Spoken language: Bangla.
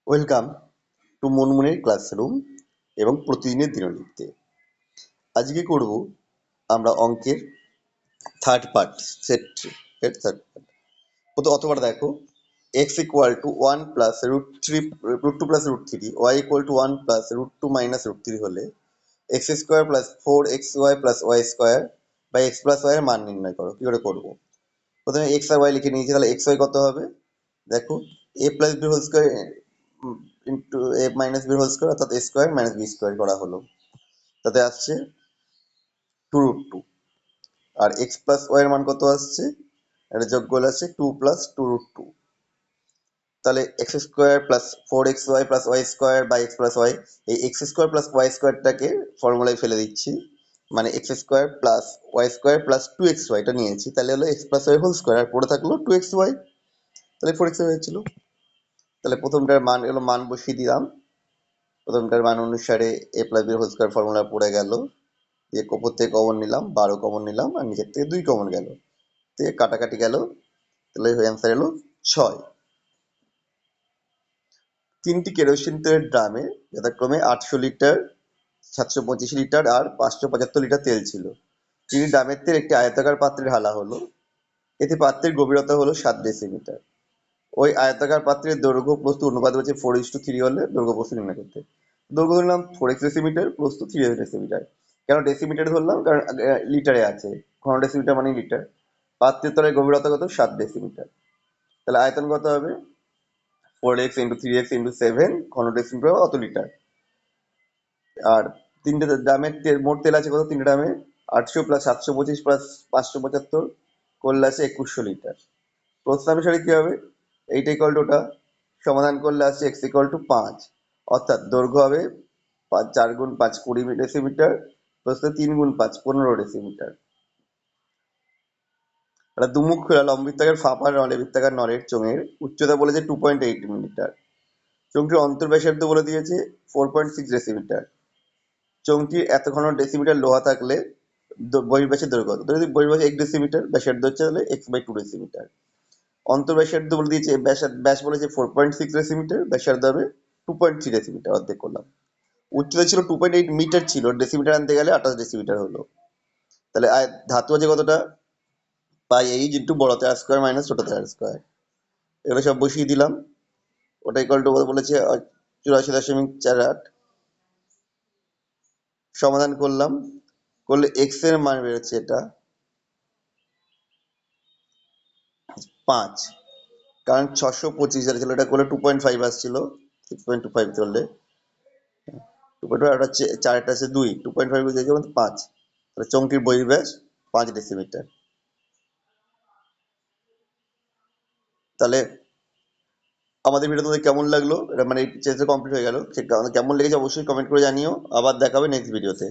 ওয়েলকাম টু মনমুনের ক্লাসরুম এবং প্রতিদিনের দিনলিপিতে। আজকে করব আমরা অঙ্কের থার্ড পার্ট, সেট এর থার্ড পার্ট। অতবার দেখো, x equal to one plus root two plus root three, y equal to one plus root two minus root three হলে x square plus four x y plus y square বা এক্স প্লাস ওয়াই এর মান নির্ণয় করো। কি করে করবো? প্রথমে এক্স আর ওয়াই লিখে নিয়েছি, তাহলে এক্স ওয়াই কত হবে? দেখো, a plus b whole square into a minus b whole square, অর্থাৎ a square minus b square করা হলো, তাতে আসছে টু রুট টু। আর এক্স প্লাস ওয়াই এর মান কত আসছে? এটা যোগফল আছে two plus two root two. তাহলে x square plus four x y plus y square by x plus y, এই এক্স স্কোয়ার প্লাস ওয়াই স্কোয়ারটাকে ফর্মুলায় ফেলে দিচ্ছি, মানে x square plus y square plus two x ওয়াইটা নিয়েছি, তাহলে হলো x plus y whole square, আর পড়ে থাকলো টু এক্স ওয়াই, তাহলে ফোর এক্স ওয়াই হয়েছিল। তাহলে প্রথমটার মান এগুলো মান বসিয়ে দিলাম, প্রথমটার মান অনুসারে a plus b whole square formula পড়ে গেল, দিয়ে ওপর থেকে কমন নিলাম, 12 কমন নিলাম, আর নিচের থেকে 2 কমন গেল, থেকে কাটাকাটি গেল, তাহলে অ্যান্সার এলো 6। তিনটি কেরোসিন তেলের ড্রামে যথাক্রমে 800 লিটার, 725 লিটার আর 575 লিটার তেল ছিল। তিনটি ড্রামের তেল একটি আয়তাকার পাত্রে ঢালা হলো, এতে পাত্রের গভীরতা হলো 7 ডেসিমিটার। ওই আয়তাকার পাত্রের দৈর্ঘ্য প্রস্থ অনুপাত হচ্ছে 4:3 হলে দৈর্ঘ্য প্রস্থ নির্ণয় করতে। দৈর্ঘ্য ধরলাম 4x ডেসিমিটার, প্রস্থ 3x ডেসিমিটার। কেন ডেসিমিটার ধরলাম? কারণ লিটারে আছে, ঘন ডেসিমিটার মানে লিটার। পাত্রের তলের গভীরতা কত? 7 ডেসিমিটার। তাহলে আয়তন কত হবে? 4x ইন্টু 3x ইন্টু 7, ঘন ডেসিমিটার অত লিটার। আর তিনটে ড্রামের তেল, মোট তেল আছে কত? তিনটে ড্রামে 800 প্লাস 725 প্লাস 575 করলে আছে 2100 লিটার। প্রশ্নানুসারে কি হবে? এইটা ইকুয়াল টু ওটা, সমাধান করলে আসছে এক্স ইকুয়াল টু 5, অর্থাৎ দৈর্ঘ্য হবে 4 গুণ 5 20 ডেসিমিটার, প্রস্থ 3 গুণ 5 15 ডেসিমিটার। একটা দুমুখ খোলা লম্ববৃত্তাকার ফাঁপা নলে বৃত্তাকার নলের চোঙের উচ্চতা বলেছে 2.8 মিটার। চোঙটির অন্তর্ব্যাসার্ধ বলে দিয়েছে 4.6 ডেসিমিটার। চোঙটির এত ঘন ডেসিমিটার লোহা থাকলে বহির্ব্যাসের দৈর্ঘ্য কত? যদি বহির্ব্যাস 1 ডেসিমিটার, ব্যাসার্ধ হচ্ছে তাহলে x/2 ডেসিমিটার। অন্তর্ব্যাসার্ধ বলে দিয়েছে, ব্যাস বলেছে 4.6 ডেসিমিটার, ব্যাসার্ধ হবে 2.3 ডেসিমিটার, অর্ধেক করলাম। উচ্চতা ছিল 2.8 মিটার ছিল, ডেসিমিটার আনতে গেলে 28 ডেসিমিটার হলো। তাহলে ধাতু আছে কতটা? পাই এইচ ইন্টু বড়তে আর স্কোয়ার মাইনাস ছোটতে আর স্কোয়ার, এগুলো সব বসিয়ে দিলাম। ওটা ইকুয়াল টু বলেছে 84.48। সমাধান করলাম, করলে এক্স এর মান বেরোচ্ছে এটা 5, কারণ 625 ছিল, এটা করলে 2.5 আসছিল, 6.25 করলে 2.5, আর হচ্ছে 4টা আছে 2, 2.5 বুঝেছে 5, তাহলে চোঙটির বহির্ব্যাস 5 ডেসিমিটার। তাহলে আমাদের ভিডিও তোমাদের কেমন লাগলো? এটা মানে চেষ্টা কমপ্লিট হয়ে গেল, কেমন লেগেছে অবশ্যই কমেন্ট করে জানিও। আবার দেখাবে নেক্সট ভিডিওতে।